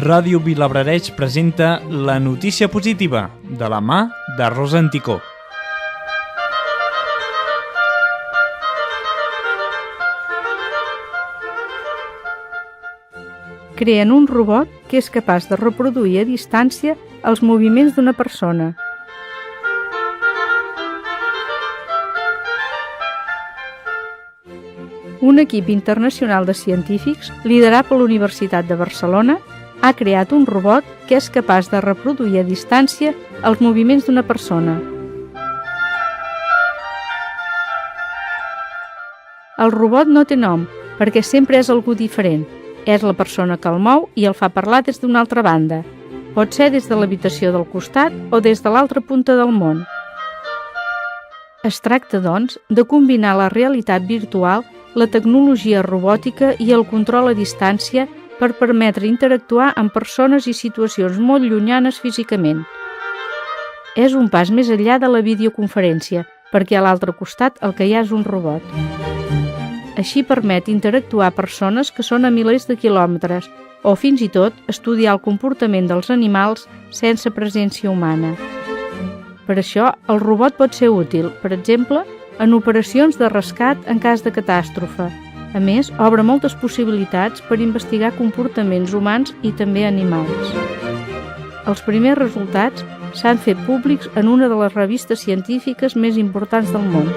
Ràdio Vilablareix presenta la notícia positiva de la mà de Rosa Anticó. Creen un robot que és capaç de reproduir a distància els moviments d'una persona. Un equip internacional de científics, liderat per la Universitat de Barcelona, ha creat un robot que és capaç de reproduir a distància els moviments d'una persona. El robot no té nom, perquè sempre és algú diferent. És la persona que el mou i el fa parlar des d'una altra banda. Pot ser des de l'habitació del costat o des de l'altra punta del món. Es tracta, doncs, de combinar la realitat virtual, la tecnologia robòtica i el control a distància per permetre interactuar amb persones i situacions molt llunyanes físicament. És un pas més enllà de la videoconferència, perquè a l'altre costat el que hi ha és un robot. Així permet interactuar persones que són a milers de quilòmetres o fins i tot estudiar el comportament dels animals sense presència humana. Per això, el robot pot ser útil, per exemple, en operacions de rescat en cas de catàstrofe. A més, obre moltes possibilitats per investigar comportaments humans i també animals. Els primers resultats s'han fet públics en una de les revistes científiques més importants del món.